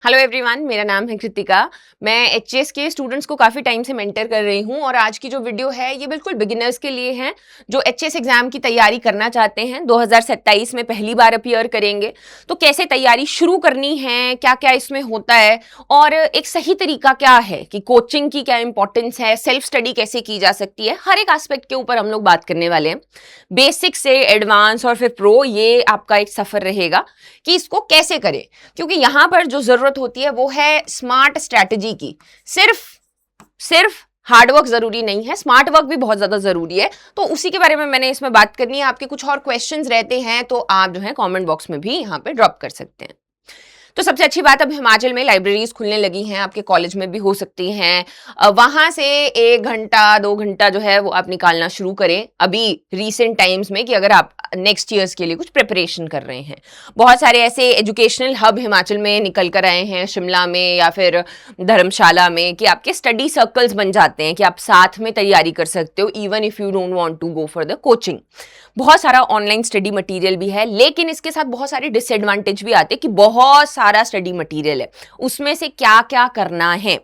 Hello everyone, मेरा नाम है कृतिका। मैं एचएस के स्टूडेंट्स को काफ़ी टाइम से मेंटर कर रही हूँ और आज की जो वीडियो है ये बिल्कुल बिगिनर्स के लिए है जो एचएस एग्जाम की तैयारी करना चाहते हैं। 2027 में पहली बार अपीयर करेंगे, तो कैसे तैयारी शुरू करनी है, क्या क्या इसमें होता है और एक सही तरीका क्या है कि कोचिंग की क्या इंपॉर्टेंस है, सेल्फ स्टडी कैसे की जा सकती है, हर एक एस्पेक्ट के ऊपर हम लोग बात करने वाले हैं। बेसिक से एडवांस और फिर प्रो, ये आपका एक सफ़र रहेगा कि इसको कैसे करें, क्योंकि यहाँ पर जो जरूरत होती है वो है स्मार्ट स्ट्रैटेजी की। सिर्फ हार्डवर्क जरूरी नहीं है, स्मार्ट वर्क भी बहुत ज्यादा जरूरी है। तो उसी के बारे में मैंने इसमें बात करनी है। आपके कुछ और क्वेश्चंस रहते हैं तो आप जो है कमेंट बॉक्स में भी यहाँ पे ड्रॉप कर सकते हैं। तो सबसे अच्छी बात, अब हिमाचल में लाइब्रेरीज खुलने लगी हैं, आपके कॉलेज में भी हो सकती हैं। वहां से 1 घंटा 2 घंटा जो है वो आप निकालना शुरू करें अभी रीसेंट टाइम्स में, कि अगर आप नेक्स्ट ईयर्स के लिए कुछ प्रिपरेशन कर रहे हैं। बहुत सारे ऐसे एजुकेशनल हब हिमाचल में निकल कर आए हैं, शिमला में या फिर धर्मशाला में, कि आपके स्टडी सर्कल्स बन जाते हैं कि आप साथ में तैयारी कर सकते हो even if you don't want to go for the coaching. बहुत सारा ऑनलाइन स्टडी मटेरियल भी है, लेकिन इसके साथ बहुत सारे डिसएडवांटेज भी आते हैं कि बहुत सारा स्टडी मटेरियल है, उसमें से क्या क्या करना है।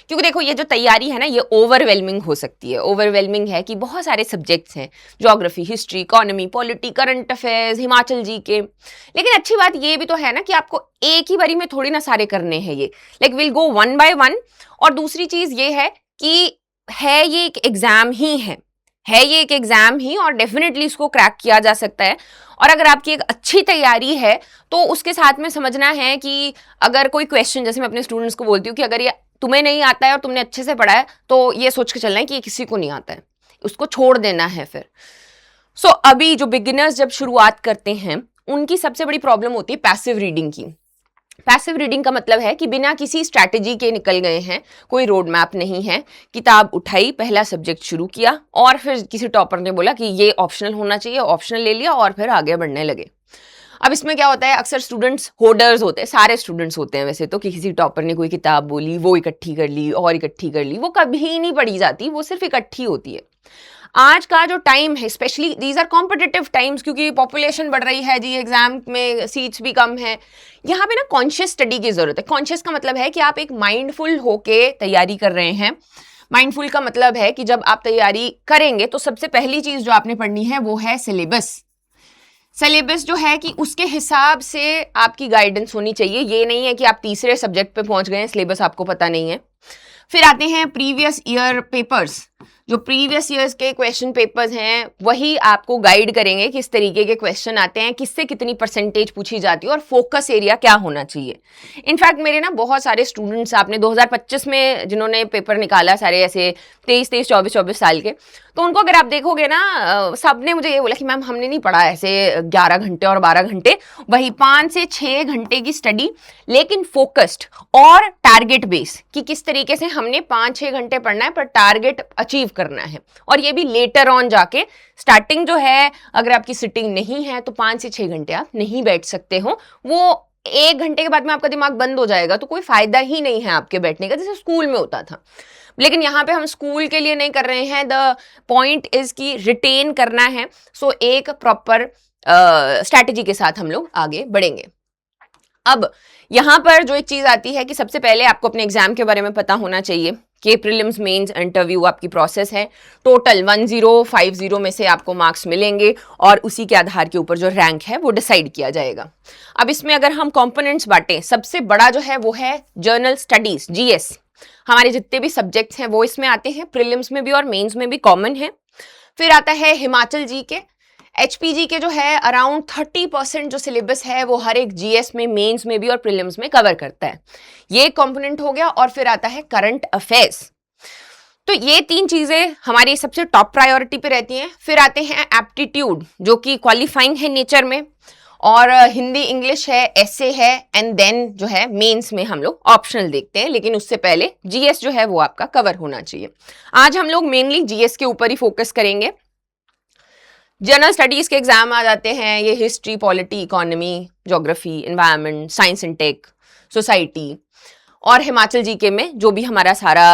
क्योंकि देखो, ये जो तैयारी है ना, ये ओवरवेलमिंग हो सकती है। ओवरवेलमिंग है कि बहुत सारे सब्जेक्ट्स हैं, geography, history, economy, polity, current affairs, Himachal G K. लेकिन अच्छी बात ये भी तो है ना कि आपको एक ही बारी में थोड़ी ना सारे करने हैं ये, like will go one by one. और दूसरी चीज ये है कि ये एक एग्जाम ही है ये एक एग्जाम ही, और डेफिनेटली इसको क्रैक किया जा सकता है। और अगर आपकी एक अच्छी तैयारी है तो उसके साथ में समझना है कि अगर कोई क्वेश्चन, जैसे मैं अपने स्टूडेंट्स को बोलती हूँ कि अगर ये तुम्हें नहीं आता है और तुमने अच्छे से पढ़ा है तो ये सोच के चलना है कि ये किसी को नहीं आता है, उसको छोड़ देना है फिर। अभी जो बिगिनर्स जब शुरुआत करते हैं उनकी सबसे बड़ी प्रॉब्लम होती है पैसिव रीडिंग की। पैसिव रीडिंग का मतलब है कि बिना किसी स्ट्रैटेजी के निकल गए हैं, कोई रोड मैप नहीं है, किताब उठाई, पहला सब्जेक्ट शुरू किया और फिर किसी टॉपर ने बोला कि ये ऑप्शनल होना चाहिए, ऑप्शनल ले लिया और फिर आगे बढ़ने लगे। अब इसमें क्या होता है, अक्सर स्टूडेंट्स होर्डर्स होते हैं, सारे स्टूडेंट्स होते हैं वैसे तो, कि किसी टॉपर ने कोई किताब बोली, वो इकट्ठी कर ली और इकट्ठी कर ली, वो कभी नहीं पढ़ी जाती, वो सिर्फ इकट्ठी होती है। आज का जो टाइम है, specially these are competitive times, क्योंकि पॉपुलेशन बढ़ रही है जी, एग्जाम में सीट्स भी कम है। यहाँ पे ना कॉन्शियस स्टडी की जरूरत है। कॉन्शियस का मतलब है कि आप एक माइंडफुल होके तैयारी कर रहे हैं। माइंडफुल का मतलब है कि जब आप तैयारी करेंगे तो सबसे पहली चीज जो आपने पढ़नी है वो है सिलेबस। सिलेबस जो है कि उसके हिसाब से आपकी गाइडेंस होनी चाहिए। ये नहीं है कि आप तीसरे सब्जेक्ट पे पहुंच गए हैं, सिलेबस आपको पता नहीं है। फिर आते हैं प्रीवियस ईयर पेपर्स। जो प्रीवियस ईयर्स के क्वेश्चन पेपर्स हैं वही आपको गाइड करेंगे किस तरीके के क्वेश्चन आते हैं, किससे कितनी परसेंटेज पूछी जाती है और फोकस एरिया क्या होना चाहिए। इनफैक्ट मेरे ना बहुत सारे स्टूडेंट्स, आपने 2025 में जिन्होंने पेपर निकाला, सारे ऐसे 23 24 साल के, तो उनको अगर आप देखोगे ना, सब ने मुझे ये बोला कि मैम हमने नहीं पढ़ा ऐसे 11 घंटे और 12 घंटे, वही 5 से 6 घंटे की स्टडी, लेकिन फोकस्ड और टारगेट बेस, कि किस तरीके से हमने 5-6 घंटे पढ़ना है पर टारगेट अचीव करना है। और ये भी लेटर ऑन जाके, स्टार्टिंग जो है अगर आपकी सिटिंग नहीं है तो 5 से 6 घंटे आप नहीं बैठ सकते हो। वो 1 घंटे के बाद में आपका दिमाग बंद हो जाएगा, तो कोई फायदा ही नहीं है आपके बैठने का, जैसे स्कूल में होता था। लेकिन यहाँ पे हम स्कूल के लिए नहीं कर रहे हैं। द पॉइंट इज कि रिटेन करना है। एक प्रॉपर स्ट्रैटेजी के साथ हम लोग आगे बढ़ेंगे। अब यहाँ पर जो एक चीज आती है कि सबसे पहले आपको अपने एग्जाम के बारे में पता होना चाहिए कि प्रीलिम्स, मेंस, इंटरव्यू आपकी प्रोसेस है। टोटल 1050 में से आपको मार्क्स मिलेंगे और उसी के आधार के ऊपर जो रैंक है वो डिसाइड किया जाएगा। अब इसमें अगर हम कंपोनेंट्स बांटें, सबसे बड़ा जो है वो है जर्नल स्टडीज, जीएस। हमारे जितने भी सब्जेक्ट्स हैं वो इसमें आते हैं, प्रीलिम्स में भी और मेंस में भी कॉमन है। फिर आता है हिमाचल जी के, एचपीजी के जो है अराउंड 30% जो सिलेबस है वो हर एक जीएस में, मेंस में भी और प्रीलिम्स में कवर करता है। ये कंपोनेंट हो गया। और फिर आता है करंट अफेयर्स। तो ये 3 चीजें हमारी सबसे टॉप प्रायोरिटी पे रहती हैं। फिर आते हैं एप्टीट्यूड, जो कि क्वालिफाइंग है नेचर में, और हिंदी, इंग्लिश है, एसे है, एंड देन जो है मेंस में हम लोग ऑप्शनल देखते हैं, लेकिन उससे पहले जीएस जो है वो आपका कवर होना चाहिए। आज हम लोग मेनली जीएस के ऊपर ही फोकस करेंगे। जनरल स्टडीज के एग्जाम आ जाते हैं, ये history, polity, economy, geography, environment, science and tech, society. और हिमाचल जीके में जो भी हमारा सारा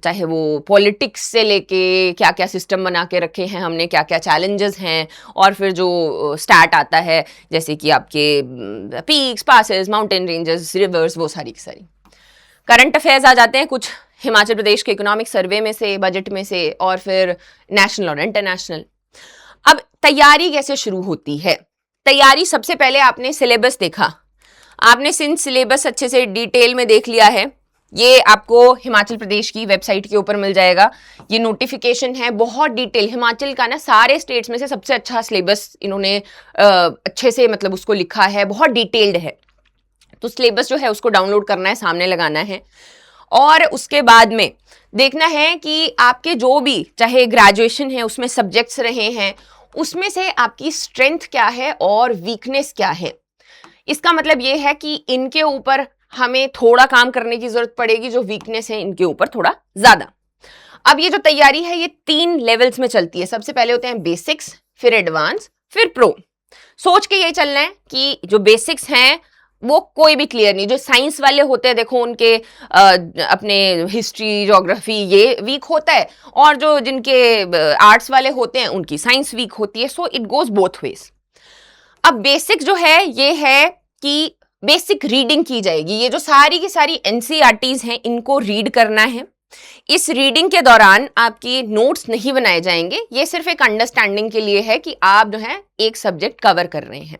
चाहे वो पॉलिटिक्स से लेके क्या क्या सिस्टम बना के रखे हैं हमने, क्या क्या चैलेंजेस हैं, और फिर जो स्टैट आता है जैसे कि आपके peaks, passes, mountain ranges, reverse, वो सारी की सारी। करंट अफेयर्स आ जाते हैं कुछ हिमाचल प्रदेश के इकोनॉमिक सर्वे में से, बजट में से, और फिर नेशनल और इंटरनेशनल। अब तैयारी कैसे शुरू होती है? तैयारी सबसे पहले आपने सिलेबस देखा, आपने सिलेबस अच्छे से डिटेल में देख लिया है। ये आपको हिमाचल प्रदेश की वेबसाइट के ऊपर मिल जाएगा। ये नोटिफिकेशन है, बहुत डिटेल, हिमाचल का ना सारे स्टेट्स में से सबसे अच्छा सिलेबस इन्होंने अच्छे से मतलब उसको लिखा है, बहुत डिटेल्ड है। तो सिलेबस जो है उसको डाउनलोड करना है, सामने लगाना है, और उसके बाद में देखना है कि आपके जो भी चाहे ग्रेजुएशन है उसमें सब्जेक्ट्स रहे हैं, उसमें से आपकी स्ट्रेंथ क्या है और वीकनेस क्या है। इसका मतलब ये है कि इनके ऊपर हमें थोड़ा काम करने की जरूरत पड़ेगी, जो वीकनेस है इनके ऊपर थोड़ा ज्यादा। अब ये जो तैयारी है ये 3 लेवल्स में चलती है। सबसे पहले होते हैं बेसिक्स, फिर एडवांस, फिर प्रो। सोच के ये चलना है कि जो बेसिक्स हैं वो कोई भी क्लियर नहीं। जो साइंस वाले होते हैं देखो उनके अपने हिस्ट्री, ज्योग्राफी ये वीक होता है, और जो जिनके आर्ट्स वाले होते हैं उनकी साइंस वीक होती है। So it goes both ways. अब बेसिक जो है ये है कि बेसिक रीडिंग की जाएगी। ये जो सारी की सारी एनसीईआरटीज हैं इनको रीड करना है। इस रीडिंग के दौरान आपकी नोट्स नहीं बनाए जाएंगे, ये सिर्फ एक अंडरस्टैंडिंग के लिए है कि आप जो है एक सब्जेक्ट कवर कर रहे हैं।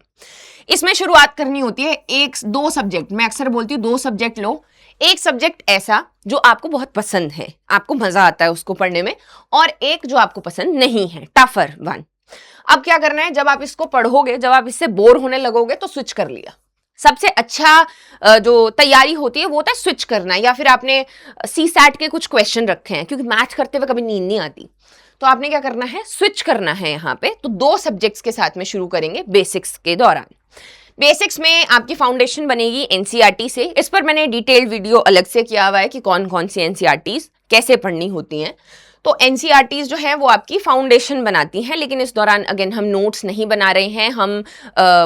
इसमें शुरुआत करनी होती है 1-2 सब्जेक्ट, मैं अक्सर बोलती हूँ 2 सब्जेक्ट लो। एक सब्जेक्ट ऐसा जो आपको बहुत पसंद है, आपको मजा आता है उसको पढ़ने में, और एक जो आपको पसंद नहीं है, टफर वन। अब क्या करना है, जब आप इसको पढ़ोगे, जब आप इससे बोर होने लगोगे तो स्विच कर लिया। सबसे अच्छा जो तैयारी होती है वो होता है स्विच करना, या फिर आपने सीसैट के कुछ क्वेश्चन रखे हैं, क्योंकि मैथ करते हुए कभी नींद नहीं आती, तो आपने क्या करना है, स्विच करना है यहाँ पे। तो 2 सब्जेक्ट्स के साथ में शुरू करेंगे बेसिक्स के दौरान। बेसिक्स में आपकी फाउंडेशन बनेगी एनसीईआरटी से। इस पर मैंने डिटेल्ड वीडियो अलग से किया हुआ है कि कौन कौन सी एनसीईआरटीज कैसे पढ़नी होती हैं। तो एनसीईआरटीज जो है वो आपकी फाउंडेशन बनाती हैं, लेकिन इस दौरान अगेन हम नोट्स नहीं बना रहे हैं, हम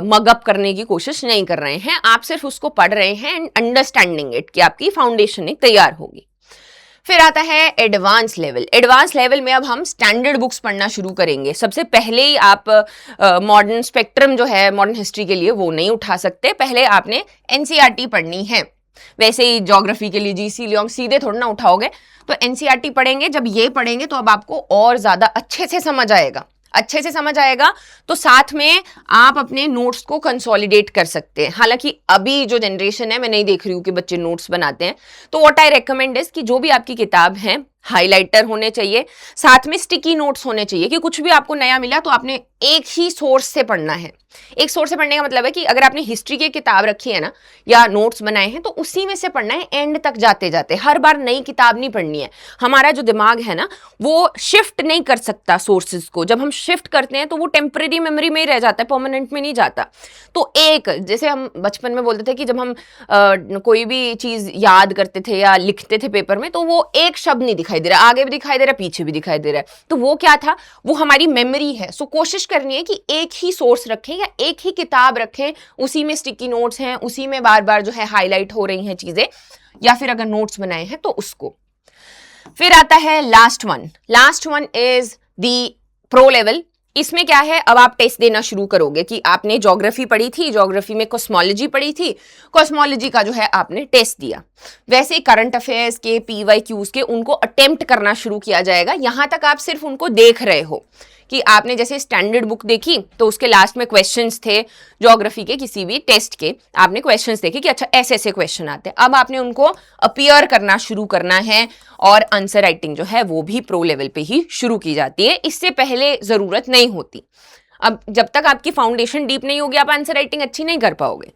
मगअप करने की कोशिश नहीं कर रहे हैं, आप सिर्फ उसको पढ़ रहे हैं एंड अंडरस्टैंडिंग इट, कि आपकी फाउंडेशन एक तैयार होगी। फिर आता है एडवांस लेवल। एडवांस लेवल में अब हम स्टैंडर्ड बुक्स पढ़ना शुरू करेंगे। सबसे पहले ही आप मॉडर्न स्पेक्ट्रम जो है मॉडर्न हिस्ट्री के लिए वो नहीं उठा सकते, पहले आपने एनसीईआरटी पढ़नी है। वैसे ही ज्योग्राफी के लिए जीसी लियोंग सीधे थोड़ा ना उठाओगे, तो एनसीईआरटी पढ़ेंगे। जब ये पढ़ेंगे तो अब आपको और ज्यादा अच्छे से समझ आएगा, अच्छे से समझ आएगा, तो साथ में आप अपने नोट्स को कंसोलिडेट कर सकते हैं। हालांकि अभी जो जनरेशन है मैं नहीं देख रही हूँ कि बच्चे नोट्स बनाते हैं, तो व्हाट आई रेकमेंड इज कि जो भी आपकी किताब है हाइलाइटर होने चाहिए, साथ में स्टिकी नोट्स होने चाहिए, कि कुछ भी आपको नया मिला तो आपने एक ही सोर्स से पढ़ना है। एक सोर्स से पढ़ने का मतलब है कि अगर आपने हिस्ट्री की किताब रखी है ना, या नोट्स बनाए हैं, तो उसी में से पढ़ना है एंड तक जाते जाते। हर बार नई किताब नहीं पढ़नी है। हमारा जो दिमाग है ना वो शिफ्ट नहीं कर सकता सोर्सेज को। जब हम शिफ्ट करते हैं तो वो टेम्परेरी मेमोरी में ही रह जाता है, परमानेंट में नहीं जाता। तो एक, जैसे हम बचपन में बोलते थे कि जब हम कोई भी चीज याद करते थे या लिखते थे पेपर में, तो वो एक शब्द नहीं दिखाई दे रहा, आगे भी दिखाई दे रहा है, पीछे भी दिखाई दे रहा है, तो वो क्या था, वो हमारी मेमोरी है। सो कोशिश करनी है कि एक ही सोर्स रखें या एक ही किताब रखें, उसी में स्टिकी नोट्स हैं, उसी में बार बार जो है हाईलाइट हो रही हैं चीजें, या फिर अगर नोट्स बनाए हैं तो उसको। फिर आता है last one is the pro level. इसमें क्या है, अब आप टेस्ट देना शुरू करोगे कि आपने ज्योग्राफी पढ़ी थी, ज्योग्राफी में कॉस्मोलॉजी पढ़ी थी, कॉस्मोलॉजी का जो है आपने टेस्ट दिया। वैसे ही करंट अफेयर्स के, पीवाईक्यूज के, उनको अटेम्प्ट करना शुरू किया जाएगा। यहां तक आप सिर्फ उनको देख रहे हो कि आपने जैसे स्टैंडर्ड बुक देखी तो उसके लास्ट में क्वेश्चंस थे ज्योग्राफी के, किसी भी टेस्ट के आपने क्वेश्चंस देखे कि अच्छा ऐसे ऐसे क्वेश्चन आते हैं। अब आपने उनको अपीयर करना शुरू करना है, और आंसर राइटिंग जो है वो भी प्रो लेवल पे ही शुरू की जाती है, इससे पहले जरूरत नहीं होती। अब जब तक आपकी फाउंडेशन डीप नहीं होगी आप आंसर राइटिंग अच्छी नहीं कर पाओगे,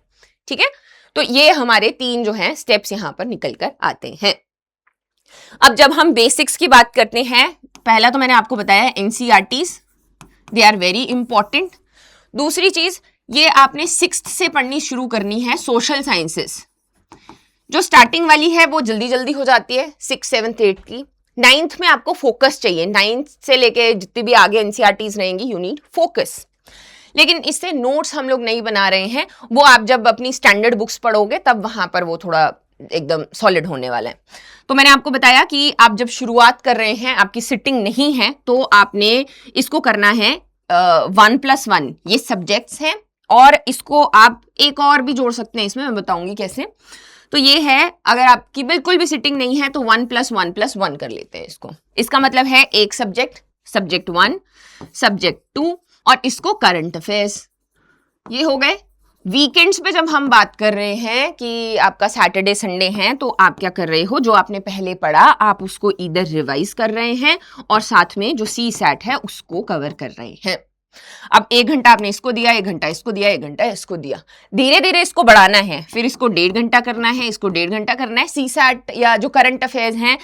ठीक है। तो ये हमारे 3 जो है स्टेप्स यहाँ पर निकल कर आते हैं। अब जब हम बेसिक्स की बात करते हैं, पहला तो मैंने आपको बताया NCERTs, they are very important. दूसरी चीज, ये आपने 6th से पढ़नी शुरू करनी है सोशल साइंसेस। जो स्टार्टिंग वाली है वो जल्दी जल्दी हो जाती है, 6th 7th 8th की। 9th में आपको फोकस चाहिए, 9th से लेके जितनी भी आगे एनसीईआरटीज रहेंगी, यू नीड फोकस। लेकिन इससे नोट्स हम लोग नहीं बना रहे हैं, वो आप जब अपनी स्टैंडर्ड बुक्स पढ़ोगे तब वहां पर वो थोड़ा एकदम सॉलिड होने वाला है। तो मैंने आपको बताया कि आप जब शुरुआत कर रहे हैं, आपकी सिटिंग नहीं है, तो आपने इसको करना है 1+1, ये सब्जेक्ट्स हैं, और इसको आप एक और भी जोड़ सकते हैं इसमें, मैं बताऊंगी कैसे। तो ये है, अगर आपकी बिल्कुल भी सिटिंग नहीं है तो 1+1+1 कर लेते हैं इसको। इसका मतलब है एक सब्जेक्ट, सब्जेक्ट 1, सब्जेक्ट 2, और इसको करंट अफेयर्स। ये हो गए। वीकेंड्स पे जब हम बात कर रहे हैं कि आपका सैटरडे संडे है, तो आप क्या कर रहे हो, जो आपने पहले पढ़ा आप उसको इधर रिवाइज कर रहे हैं और साथ में जो सी सैट है उसको कवर कर रहे हैं। अब 1 घंटा आपने इसको दिया, 1 घंटा इसको दिया, 1 घंटा इसको दिया, धीरे धीरे इसको बढ़ाना है, फिर इसको 1.5 घंटा करना है, इसको 1.5 घंटा करना है। सी सैट या जो करंट अफेयर्स हैं,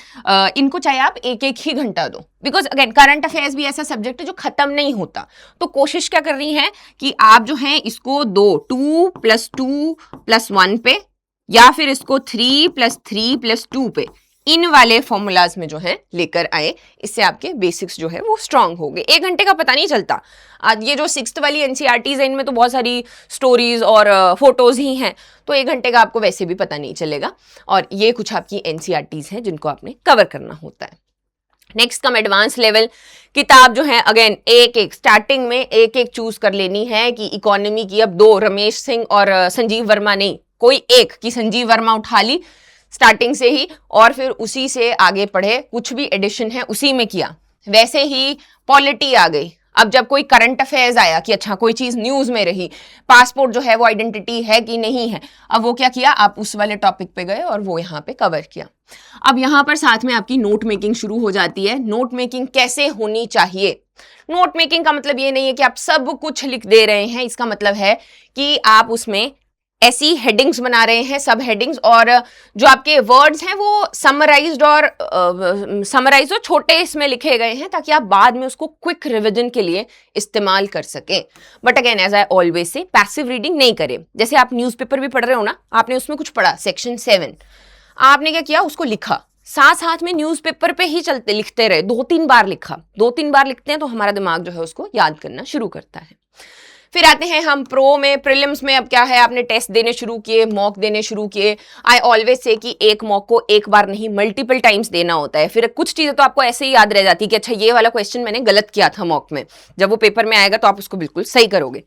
इनको चाहे आप एक एक ही घंटा दो, बिकॉज अगेन करंट अफेयर्स भी ऐसा सब्जेक्ट है जो खत्म नहीं होता। तो कोशिश क्या कर रही है कि आप जो है इसको 2+2+1 पे, या फिर इसको 3+3+2 पे, इन वाले फॉर्मूलाज में जो है लेकर आए। इससे आपके बेसिक्स जो है वो स्ट्रांग हो गए। 1 घंटे का पता नहीं चलता। आज ये जो 6th वाली एनसीईआरटीज है, इनमें तो बहुत सारी स्टोरीज और फोटोज ही हैं, तो 1 घंटे का आपको वैसे भी पता नहीं चलेगा। और ये कुछ आपकी एनसीईआरटीज हैं जिनको आपने कवर करना होता है। नेक्स्ट कम एडवांस लेवल किताब जो है, अगेन एक एक स्टार्टिंग में एक एक चूज कर लेनी है कि इकोनॉमी की अब 2 रमेश सिंह और संजीव वर्मा नहीं, कोई एक की संजीव वर्मा उठा ली स्टार्टिंग से ही, और फिर उसी से आगे पढ़े, कुछ भी एडिशन है उसी में किया। वैसे ही पॉलिटी आ गई। अब जब कोई करंट अफेयर्स आया कि अच्छा कोई चीज न्यूज में रही, पासपोर्ट जो है वो आइडेंटिटी है कि नहीं है, अब वो क्या किया, आप उस वाले टॉपिक पे गए और वो यहाँ पे कवर किया। अब यहाँ पर साथ में आपकी नोट मेकिंग शुरू हो जाती है। नोट मेकिंग कैसे होनी चाहिए? नोट मेकिंग का मतलब ये नहीं है कि आप सब कुछ लिख दे रहे हैं, इसका मतलब है कि आप उसमें ऐसी हेडिंग्स बना रहे हैं, सब हेडिंग्स, और जो आपके वर्ड्स हैं वो समराइज्ड और छोटे इसमें लिखे गए हैं, ताकि आप बाद में उसको क्विक रिवीजन के लिए इस्तेमाल कर सकें। But again as I always say, passive reading नहीं करें। जैसे आप न्यूज़पेपर भी पढ़ रहे हो ना, आपने उसमें कुछ पढ़ा, सेक्शन 7, आपने क्या किया, उसको लिखा, साथ साथ में न्यूज़पेपर पे ही चलते लिखते रहे, 2-3 बार लिखा। 2-3 बार लिखते हैं तो हमारा दिमाग जो है उसको याद करना शुरू करता है। फिर आते हैं हम प्रो में, प्रीलिम्स में। अब क्या है, आपने टेस्ट देने शुरू किए, मॉक देने शुरू किए। आई ऑलवेज से कि एक मॉक को एक बार नहीं, मल्टीपल टाइम्स देना होता है। फिर कुछ चीजें तो आपको ऐसे ही याद रह जाती है कि अच्छा ये वाला क्वेश्चन मैंने गलत किया था मॉक में, जब वो पेपर में आएगा तो आप उसको बिल्कुल सही करोगे।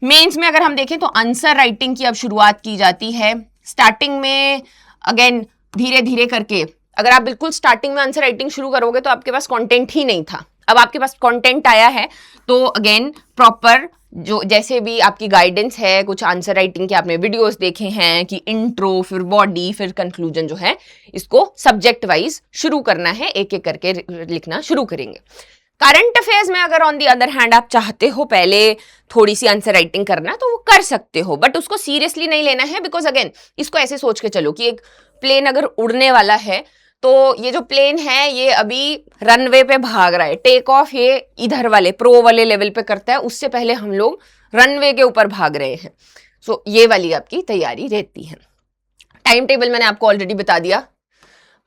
मेंस में अगर हम देखें तो आंसर राइटिंग की अब शुरुआत की जाती है। स्टार्टिंग में अगेन धीरे धीरे करके, अगर आप बिल्कुल स्टार्टिंग में आंसर राइटिंग शुरू करोगे तो आपके पास कंटेंट ही नहीं था। अब आपके पास कंटेंट आया है तो अगेन प्रॉपर जो जैसे भी आपकी गाइडेंस है, कुछ आंसर राइटिंग के आपने वीडियोस देखे हैं कि इंट्रो, फिर बॉडी, फिर कंक्लूजन जो है, इसको सब्जेक्ट वाइज शुरू करना है, एक एक करके लिखना शुरू करेंगे। करंट अफेयर्स में अगर ऑन दी अदर हैंड आप चाहते हो पहले थोड़ी सी आंसर राइटिंग करना, तो वो कर सकते हो, बट उसको सीरियसली नहीं लेना है। बिकॉज अगेन इसको ऐसे सोच के चलो कि एक प्लेन अगर उड़ने वाला है, तो ये जो प्लेन है ये अभी रनवे पे भाग रहा है, टेक ऑफ ये इधर वाले प्रो वाले लेवल पे करता है, उससे पहले हम लोग रनवे के ऊपर भाग रहे हैं। सो ये वाली आपकी तैयारी रहती है। टाइम टेबल मैंने आपको ऑलरेडी बता दिया।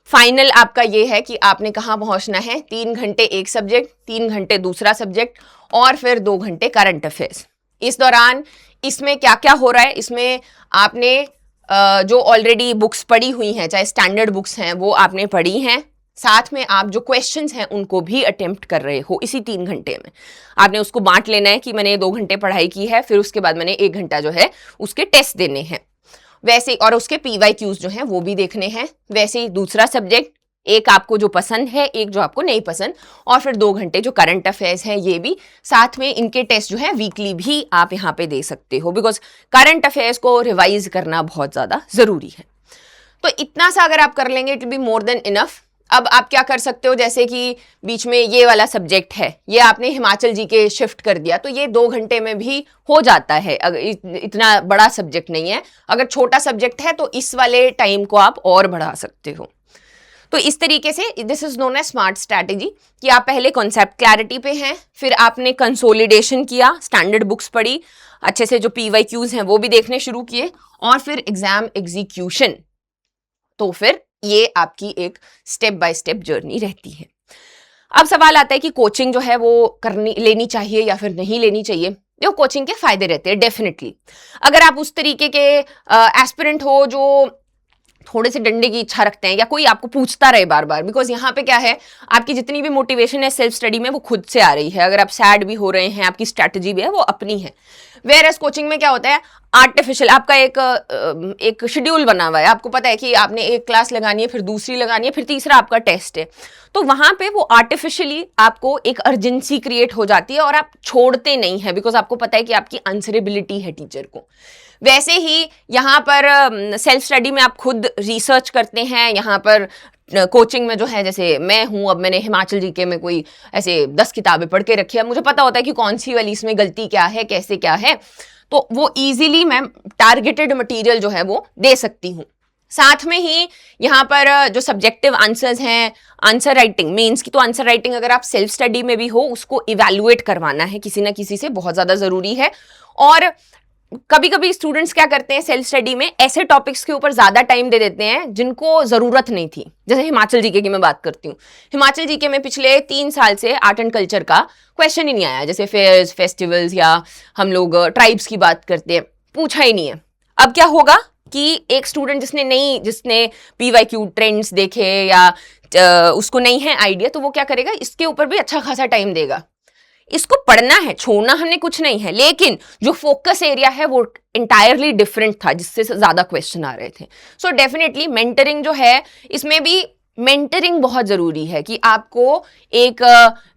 फाइनल आपका ये है कि आपने कहाँ पहुंचना है, 3 घंटे एक सब्जेक्ट, 3 घंटे दूसरा सब्जेक्ट, और फिर 2 घंटे करंट अफेयर्स। इस दौरान इसमें क्या क्या हो रहा है, इसमें आपने जो ऑलरेडी बुक्स पढ़ी हुई हैं, चाहे स्टैंडर्ड बुक्स हैं, वो आपने पढ़ी हैं, साथ में आप जो क्वेश्चंस हैं उनको भी अटेम्प्ट कर रहे हो। इसी 3 घंटे में आपने उसको बांट लेना है कि मैंने 2 घंटे पढ़ाई की है, फिर उसके बाद मैंने 1 घंटा जो है उसके टेस्ट देने हैं, वैसे, और उसके PYQs जो हैं वो भी देखने हैं। वैसे ही दूसरा सब्जेक्ट, एक आपको जो पसंद है, एक जो आपको नहीं पसंद, और फिर 2 घंटे जो करंट अफेयर्स हैं ये भी, साथ में इनके टेस्ट जो है वीकली भी आप यहाँ पे दे सकते हो, बिकॉज करंट अफेयर्स को रिवाइज करना बहुत ज़्यादा ज़रूरी है। तो इतना सा अगर आप कर लेंगे, it will be more than enough. अब आप क्या कर सकते हो, जैसे कि बीच में ये वाला सब्जेक्ट है, ये आपने हिमाचल जी के शिफ्ट कर दिया, तो ये 2 घंटे में भी हो जाता है। अगर इतना बड़ा सब्जेक्ट नहीं है, अगर छोटा सब्जेक्ट है तो इस वाले टाइम को आप और बढ़ा सकते हो। तो इस तरीके से this is known as smart strategy, कि आप पहले कॉन्सेप्ट क्लैरिटी पे हैं, फिर आपने कंसोलिडेशन किया, स्टैंडर्ड बुक्स पढ़ी, अच्छे से जो PYQs हैं वो भी देखने शुरू किए, और फिर एग्जाम एग्जीक्यूशन। तो फिर ये आपकी एक स्टेप बाय स्टेप जर्नी रहती है। अब सवाल आता है कि कोचिंग जो है वो लेनी चाहिए या फिर नहीं लेनी चाहिए। देखो, कोचिंग के फायदे रहते हैं डेफिनेटली। अगर आप उस तरीके के एस्पिरेंट हो जो थोड़े से डंडे की इच्छा रखते हैं या कोई आपको पूछता रहे बार बार, बिकॉज यहाँ पे क्या है, आपकी जितनी भी मोटिवेशन है सेल्फ स्टडी में वो खुद से आ रही है। अगर आप सैड भी हो रहे हैं, आपकी स्ट्रैटेजी भी है वो अपनी है। वेयर एज कोचिंग में क्या होता है, आर्टिफिशियल आपका एक शेड्यूल बना हुआ है, आपको पता है कि आपने एक क्लास लगानी है, फिर दूसरी लगानी है, फिर तीसरा आपका टेस्ट है, तो वहां पे वो आर्टिफिशियली आपको एक अर्जेंसी क्रिएट हो जाती है और आप छोड़ते नहीं है, बिकॉज आपको पता है कि आपकी आंसरेबिलिटी है टीचर को। वैसे ही यहाँ पर सेल्फ स्टडी में आप खुद रिसर्च करते हैं। यहाँ पर कोचिंग में जो है, जैसे मैं हूँ, अब मैंने हिमाचल जीके में कोई ऐसे 10 किताबें पढ़ के रखी है, मुझे पता होता है कि कौन सी वाली इसमें गलती क्या है, कैसे क्या है, तो वो इजीली मैं टारगेटेड मटेरियल जो है वो दे सकती हूँ। साथ में ही यहाँ पर जो सब्जेक्टिव आंसर्स हैं, आंसर राइटिंग, मेंस की तो आंसर राइटिंग अगर आप सेल्फ स्टडी में भी हो उसको इवैल्यूएट करवाना है किसी ना किसी से, बहुत ज़्यादा ज़रूरी है। और कभी कभी स्टूडेंट्स क्या करते हैं, सेल्फ स्टडी में ऐसे टॉपिक्स के ऊपर ज्यादा टाइम दे देते हैं जिनको जरूरत नहीं थी। जैसे हिमाचल जीके की मैं बात करती हूँ, हिमाचल जीके में पिछले 3 साल से आर्ट एंड कल्चर का क्वेश्चन ही नहीं आया। जैसे फेयर्स, फेस्टिवल्स या हम लोग ट्राइब्स की बात करते हैं, पूछा ही नहीं है। अब क्या होगा कि एक स्टूडेंट जिसने PYQ ट्रेंड्स देखे या उसको नहीं है आइडिया, तो वो क्या करेगा, इसके ऊपर भी अच्छा खासा टाइम देगा। इसको पढ़ना है, छोड़ना हमने कुछ नहीं है, लेकिन जो फोकस एरिया है वो इंटायरली डिफरेंट था जिससे ज्यादा क्वेश्चन आ रहे थे। सो डेफिनेटली मेंटरिंग जो है, इसमें भी मेंटरिंग बहुत जरूरी है कि आपको एक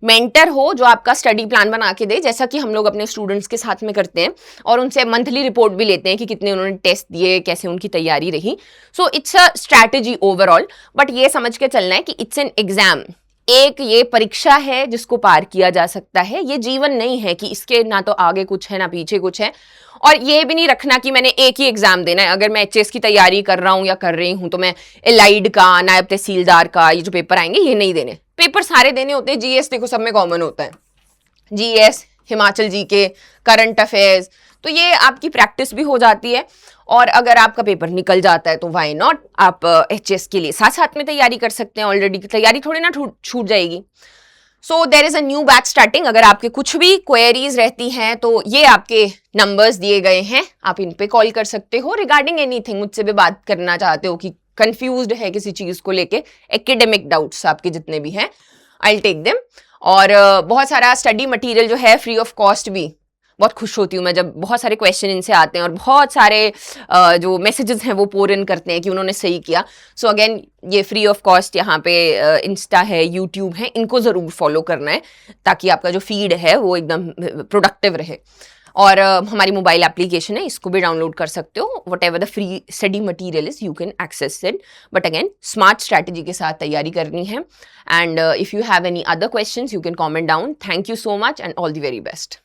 मेंटर हो जो आपका स्टडी प्लान बना के दे, जैसा कि हम लोग अपने स्टूडेंट्स के साथ में करते हैं और उनसे मंथली रिपोर्ट भी लेते हैं कि कितने उन्होंने टेस्ट दिए, कैसे उनकी तैयारी रही। So it's a strategy overall, but ये समझ के चलना है कि इट्स एन एग्जाम, एक ये परीक्षा है जिसको पार किया जा सकता है। ये जीवन नहीं है कि इसके ना तो आगे कुछ है ना पीछे कुछ है। और ये भी नहीं रखना कि मैंने एक ही एग्जाम देना है। अगर मैं HS की तैयारी कर रहा हूं या कर रही हूं तो मैं एलाइड का, नायब तहसीलदार का, ये जो पेपर आएंगे ये नहीं देने। पेपर सारे देने होते हैं। GS देखो सब में कॉमन होता है, GS, Himachal GK, current affairs, तो ये आपकी प्रैक्टिस भी हो जाती है। और अगर आपका पेपर निकल जाता है तो व्हाई नॉट, आप HS के लिए साथ साथ में तैयारी कर सकते हैं। ऑलरेडी की तैयारी थोड़ी ना छूट जाएगी। So there is a new batch starting. अगर आपके कुछ भी क्वेरीज रहती हैं तो ये आपके नंबर्स दिए गए हैं, आप इन पे कॉल कर सकते हो रिगार्डिंग एनीथिंग। मुझसे भी बात करना चाहते हो कि कंफ्यूज्ड है किसी चीज को लेके, एकेडमिक डाउट्स आपके जितने भी हैं, आई विल टेक देम। और बहुत सारा स्टडी मटेरियल जो है फ्री ऑफ कॉस्ट भी, बहुत खुश होती हूँ मैं जब बहुत सारे क्वेश्चन इनसे आते हैं और बहुत सारे जो मैसेजेस हैं वो पोर इन करते हैं कि उन्होंने सही किया। सो अगेन ये फ्री ऑफ कॉस्ट यहाँ पे इंस्टा है, यूट्यूब है, इनको ज़रूर फॉलो करना है ताकि आपका जो फीड है वो एकदम प्रोडक्टिव रहे। और हमारी मोबाइल एप्लीकेशन है, इसको भी डाउनलोड कर सकते हो। Whatever the free study material is you can access it, but again smart strategy के साथ तैयारी करनी है। And if you have any other questions you can comment down. Thank you so much and all the very best.